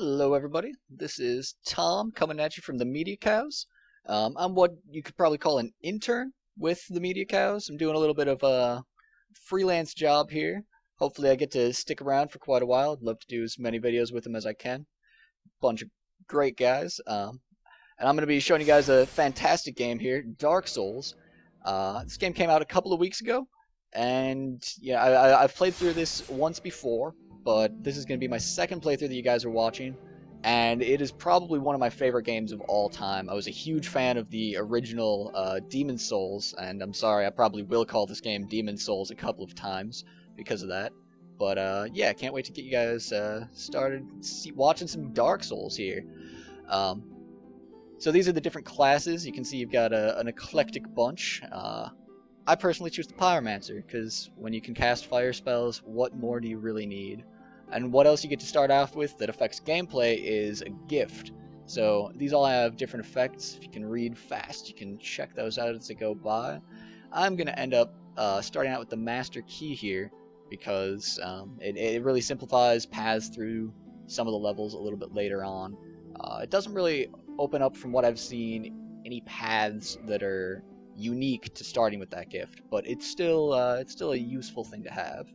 Hello, everybody. This is Tom coming at you from the Media Cows. I'm what you could probably call an intern with the Media Cows. I'm doing a little bit of a freelance job here. Hopefully, I get to stick around for quite a while. I'd love to do as many videos with them as I can. Bunch of great guys. And I'm going to be showing you guys a fantastic game here, Dark Souls. This game came out a couple of weeks ago, and yeah, I've played through this once before, but this is going to be my second playthrough that you guys are watching, and it is probably one of my favorite games of all time. I was a huge fan of the original Demon Souls, and I'm sorry, I probably will call this game Demon Souls a couple of times because of that. But yeah, can't wait to get you guys started watching some Dark Souls here. So these are the different classes. You can see you've got an eclectic bunch. I personally choose the Pyromancer, because when you can cast fire spells, what more do you really need? And what else you get to start off with that affects gameplay is a gift. So these all have different effects. If you can read fast, you can check those out as they go by. I'm going to end up starting out with the Master Key here, because it really simplifies paths through some of the levels a little bit later on. It doesn't really open up, from what I've seen, any paths that are unique to starting with that gift, but it's still a useful thing to have.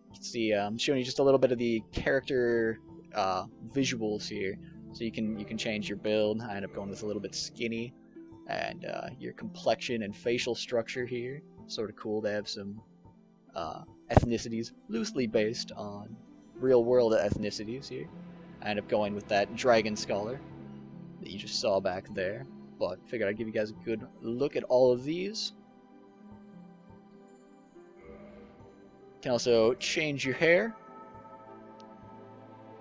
You can see I'm showing you just a little bit of the character visuals here, so you can change your build. I end up going with a little bit skinny, and your complexion and facial structure here. Sort of cool to have some ethnicities loosely based on real-world ethnicities here. I end up going with that Dragon Scholar that you just saw back there, but figured I'd give you guys a good look at all of these. You can also change your hair.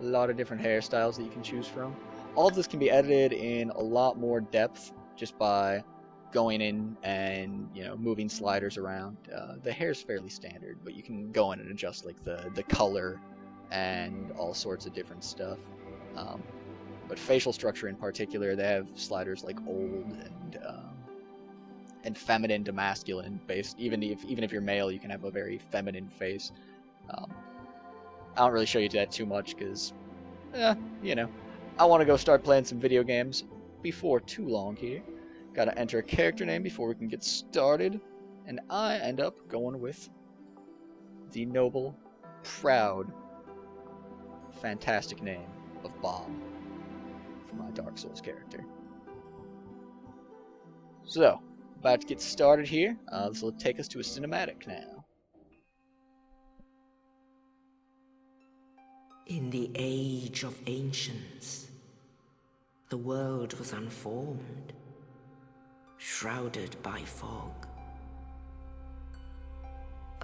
A lot of different hairstyles that you can choose from. All of this can be edited in a lot more depth just by going in and moving sliders around. The hair's fairly standard, but you can go in and adjust like the color and all sorts of different stuff. But facial structure in particular, they have sliders like old and feminine to masculine based. Even if you're male, you can have a very feminine face. I don't really show you that too much because, I want to go start playing some video games before too long here. Got to enter a character name before we can get started, and I end up going with the noble, proud, fantastic name of Bob. My Dark Souls character. So, about to get started here. This will take us to a cinematic now. In the age of ancients, the world was unformed, shrouded by fog.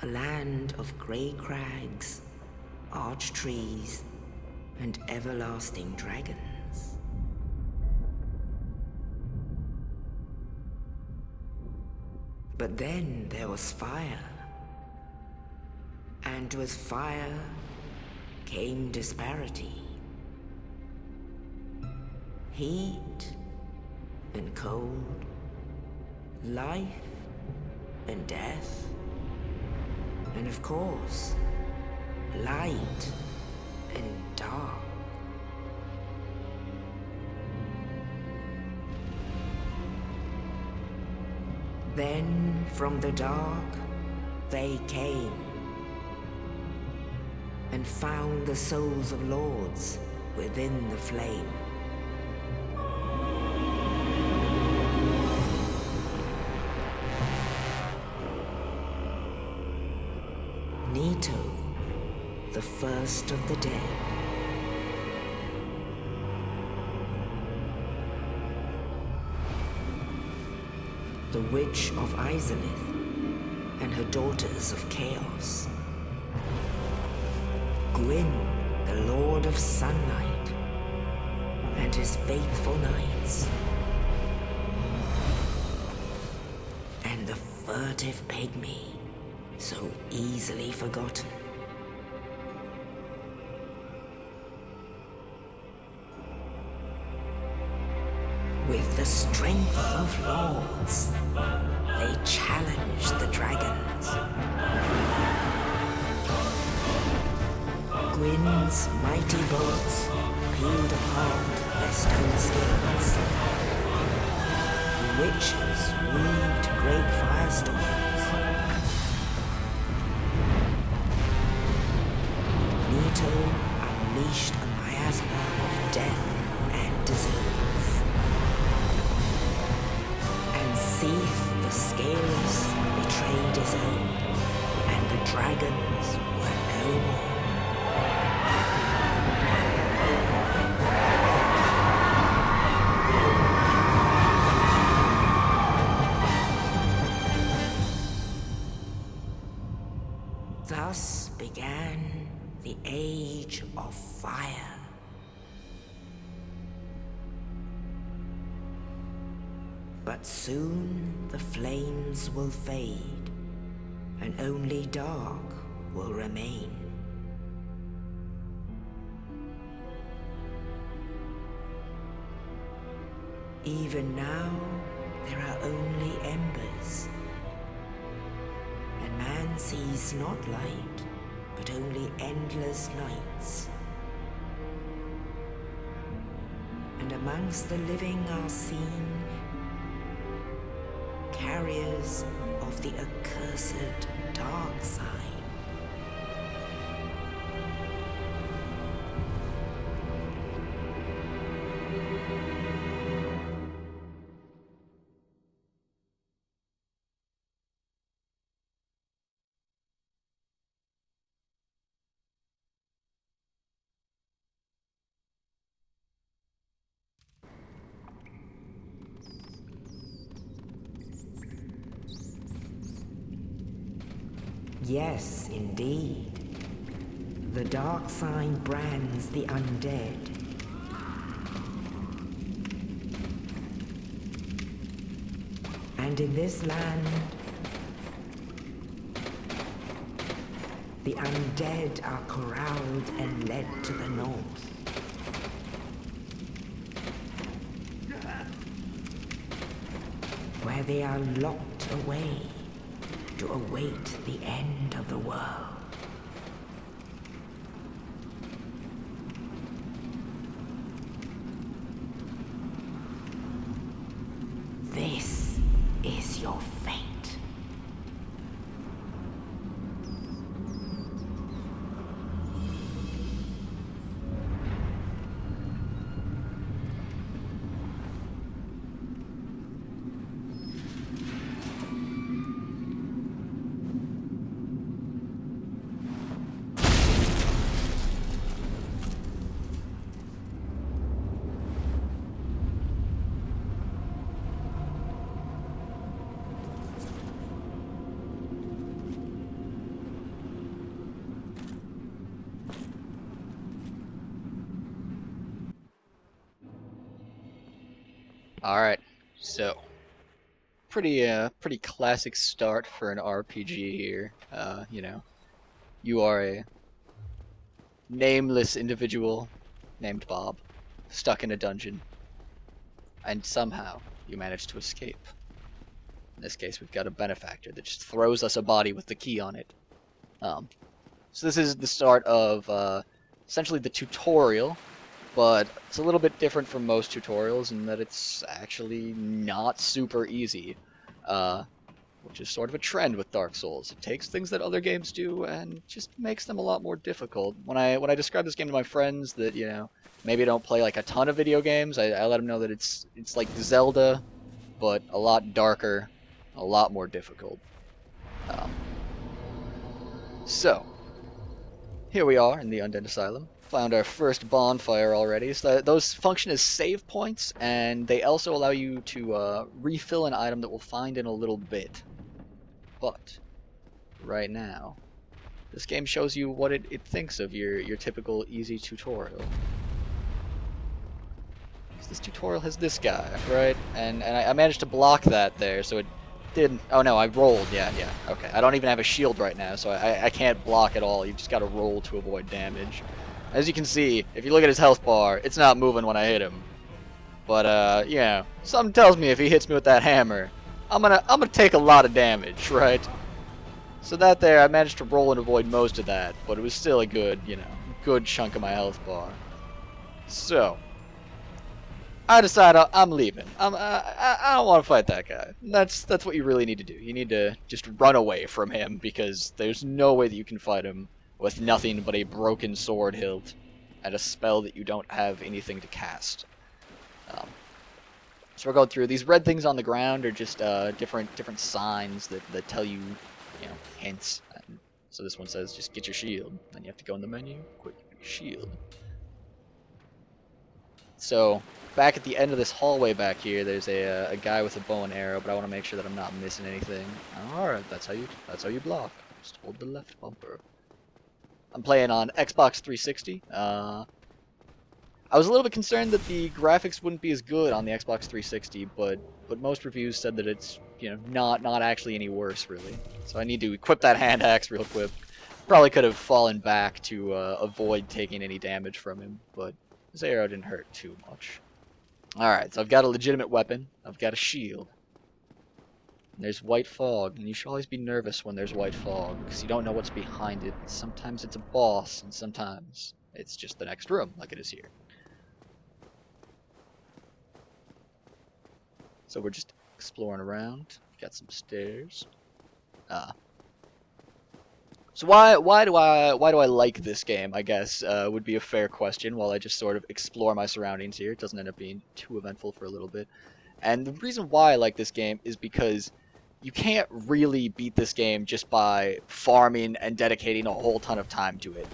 A land of grey crags, arch trees, and everlasting dragons. But then there was fire, and with fire came disparity. Heat and cold, life and death, and of course, light and dark. Then from the dark they came and found the souls of lords within the flame. Nito, the first of the dead. The Witch of Izalith and her daughters of Chaos. Gwyn, the Lord of Sunlight, and his faithful knights. And the furtive pygmy, so easily forgotten. With the strength of lords, they challenged the dragons. Gwyn's mighty bolts peeled impart their stone skills. The witches weaved great firestorms. Nito unleashed a miasma of death and disease. And Seath the Scaleless betrayed his own, and the dragons were no more. Thus began the Age of Fire. But soon the flames will fade, and only dark will remain. Even now, there are only embers, and man sees not light, but only endless nights. And amongst the living are seen carriers of the accursed dark sign. Yes, indeed. The dark sign brands the undead. And in this land, the undead are corralled and led to the north. Where they are locked away to await the end of the world. This is your fate. Alright, so pretty classic start for an RPG here. You know, you are a nameless individual named Bob, stuck in a dungeon, and somehow you manage to escape. In this case, we've got a benefactor that just throws us a body with the key on it. So this is the start of essentially the tutorial, but it's a little bit different from most tutorials in that it's actually not super easy, which is sort of a trend with Dark Souls. It takes things that other games do and just makes them a lot more difficult. When I describe this game to my friends that, you know, maybe don't play like a ton of video games, I let them know that it's like Zelda, but a lot darker, a lot more difficult. So, here we are in the Undead Asylum. Found our first bonfire already. So those function as save points, and they also allow you to refill an item that we'll find in a little bit. But right now, this game shows you what it thinks of your typical easy tutorial. This tutorial has this guy, right? And I managed to block that there, so it didn't. Oh no, I rolled. Yeah, okay. I don't even have a shield right now, so I can't block at all. You just gotta roll to avoid damage. As you can see, if you look at his health bar, it's not moving when I hit him. But you know, something tells me if he hits me with that hammer, I'm gonna take a lot of damage, right? So that there, I managed to roll and avoid most of that, but it was still a good, you know, good chunk of my health bar. So, I decide I'm leaving. I don't want to fight that guy. That's what you really need to do. You need to just run away from him because there's no way that you can fight him with nothing but a broken sword hilt and a spell that you don't have anything to cast. So we're going through these red things on the ground are just different signs that tell you, hints. And so this one says just get your shield. Then you have to go in the menu, quick shield. So back at the end of this hallway back here, there's a guy with a bow and arrow, but I want to make sure that I'm not missing anything. All right, that's how you block. Just hold the left bumper. I'm playing on Xbox 360. I was a little bit concerned that the graphics wouldn't be as good on the Xbox 360, but most reviews said that it's not actually any worse really. So I need to equip that hand axe real quick. Probably could have fallen back to avoid taking any damage from him, but his arrow didn't hurt too much. Alright, so I've got a legitimate weapon. I've got a shield. And there's white fog, and you should always be nervous when there's white fog, because you don't know what's behind it. Sometimes it's a boss, and sometimes it's just the next room, like it is here. So we're just exploring around. Got some stairs. So why do I like this game, I guess, would be a fair question while I just sort of explore my surroundings here. It doesn't end up being too eventful for a little bit. And the reason why I like this game is because you can't really beat this game just by farming and dedicating a whole ton of time to it.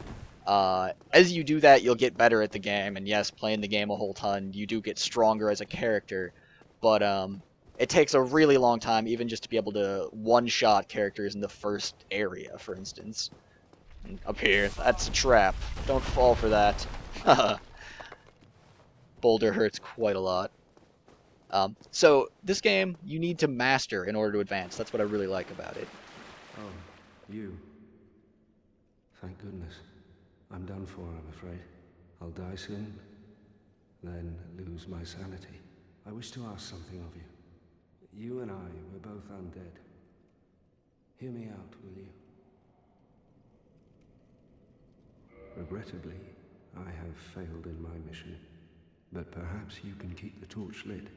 As you do that, you'll get better at the game, and yes, playing the game a whole ton, you do get stronger as a character, but it takes a really long time even just to be able to one-shot characters in the first area, for instance. And up here, that's a trap. Don't fall for that. Boulder hurts quite a lot. So, this game, you need to master in order to advance. That's what I really like about it. Oh, you. Thank goodness. I'm done for, I'm afraid. I'll die soon, then lose my sanity. I wish to ask something of you. You and I were both undead. Hear me out, will you? Regrettably, I have failed in my mission, but perhaps you can keep the torch lit.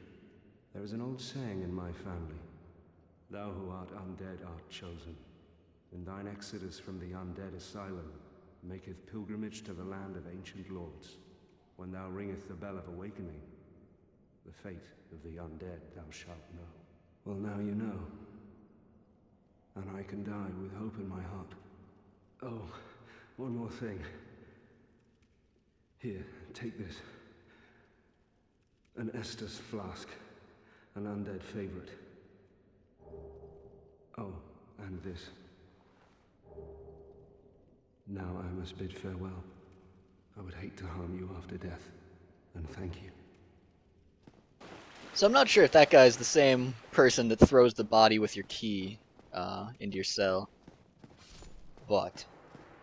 There is an old saying in my family, "Thou who art undead art chosen, and thine exodus from the undead asylum maketh pilgrimage to the land of ancient lords. When thou ringeth the bell of awakening, the fate of the undead thou shalt know." Well, now you know. And I can die with hope in my heart. Oh, one more thing. Here, take this. An Estus flask. An undead favorite. Oh, and this. Now I must bid farewell. I would hate to harm you after death. And thank you. So I'm not sure if that guy's the same person that throws the body with your key into your cell. But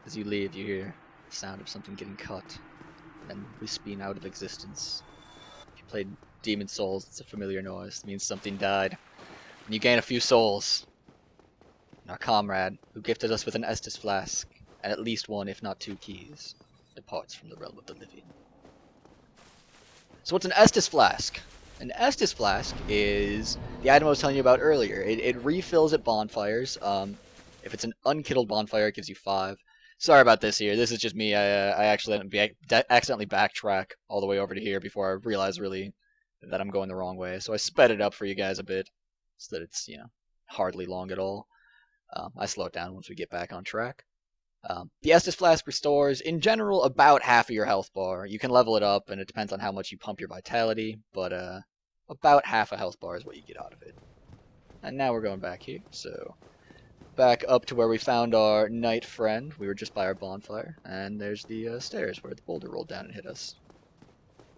as you leave, you hear the sound of something getting cut and wisping out of existence. If you played Demon Souls, it's a familiar noise. It means something died. And you gain a few souls. And our comrade, who gifted us with an Estus flask, and at least one, if not two keys, departs from the realm of the living. So what's an Estus flask? An Estus flask is the item I was telling you about earlier. It refills at bonfires. If it's an unkittled bonfire, it gives you 5. Sorry about this here. This is just me. I accidentally backtrack all the way over to here before I realize really that I'm going the wrong way. So I sped it up for you guys a bit so that it's hardly long at all. I slow it down once we get back on track. The Estus Flask restores, in general, about half of your health bar. You can level it up, and it depends on how much you pump your vitality, but about half a health bar is what you get out of it. And now we're going back here, so back up to where we found our knight friend. We were just by our bonfire, and there's the stairs where the boulder rolled down and hit us.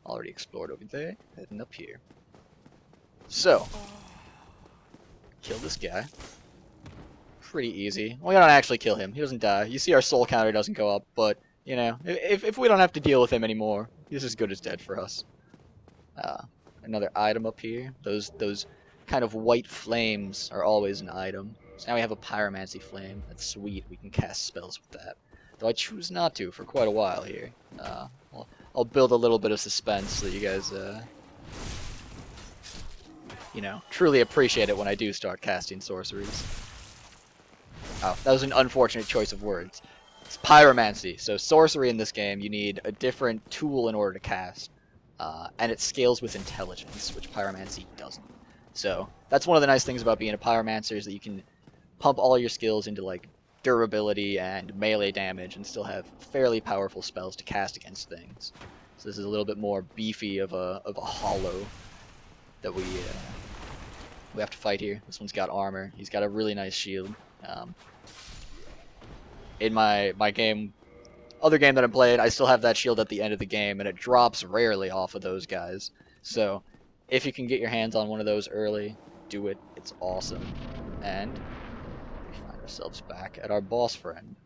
Already explored over there, heading up here. So, kill this guy. Pretty easy. We don't actually kill him. He doesn't die. You see our soul counter doesn't go up, but, if we don't have to deal with him anymore, he's as good as dead for us. Another item up here. Those kind of white flames are always an item. So now we have a pyromancy flame. That's sweet. We can cast spells with that. Though I choose not to for quite a while here. I'll build a little bit of suspense so that you guys you know, truly appreciate it when I do start casting sorceries. Oh, that was an unfortunate choice of words. It's pyromancy. So sorcery in this game, you need a different tool in order to cast. And it scales with intelligence, which pyromancy doesn't. So that's one of the nice things about being a pyromancer is that you can pump all your skills into like durability and melee damage and still have fairly powerful spells to cast against things. So this is a little bit more beefy of a hollow that we have to fight here. This one's got armor. He's got a really nice shield. In my other game that I'm playing, I still have that shield at the end of the game, and it drops rarely off of those guys. So if you can get your hands on one of those early, do it. It's awesome. And we find ourselves back at our boss friend.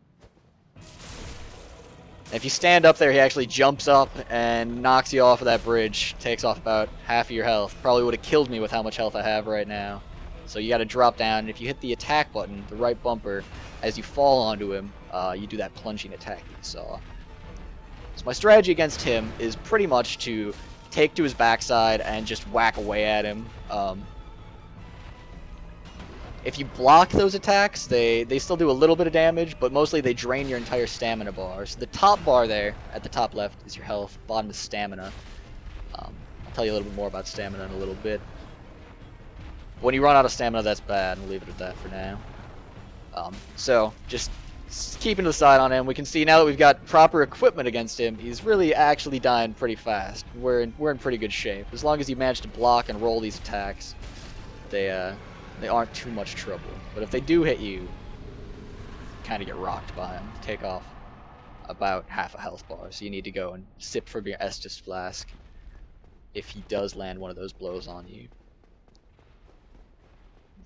If you stand up there, he actually jumps up and knocks you off of that bridge, takes off about half of your health. Probably would have killed me with how much health I have right now. So you got to drop down, and if you hit the attack button, the right bumper, as you fall onto him, you do that plunging attack that you saw. So my strategy against him is pretty much to take to his backside and just whack away at him. If you block those attacks, they still do a little bit of damage, but mostly they drain your entire stamina bar. So the top bar there, at the top left, is your health, bottom is stamina. I'll tell you a little bit more about stamina in a little bit. When you run out of stamina, that's bad, and we'll leave it at that for now. So, just keeping the side on him, we can see now that we've got proper equipment against him, he's really actually dying pretty fast. We're in pretty good shape. As long as you manage to block and roll these attacks, they aren't too much trouble. But if they do hit you, you kind of get rocked by them. Take off about half a health bar, so you need to go and sip from your Estus flask if he does land one of those blows on you.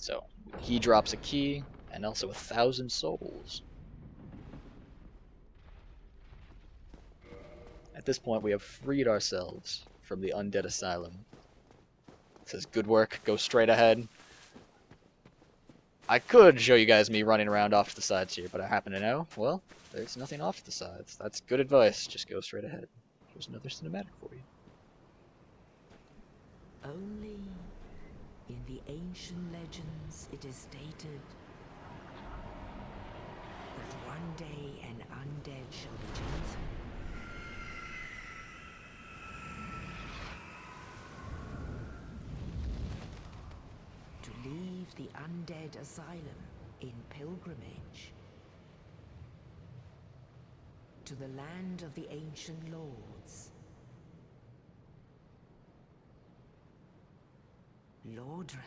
So, he drops a key, and also 1,000 souls. At this point, we have freed ourselves from the undead asylum. It says, good work, go straight ahead. I could show you guys me running around off to the sides here, but I happen to know, well, there's nothing off to the sides. That's good advice, just go straight ahead. Here's another cinematic for you. Only in the ancient legends it is stated that one day an undead shall be gentle. To leave the undead asylum in pilgrimage to the land of the ancient lords. Lordran.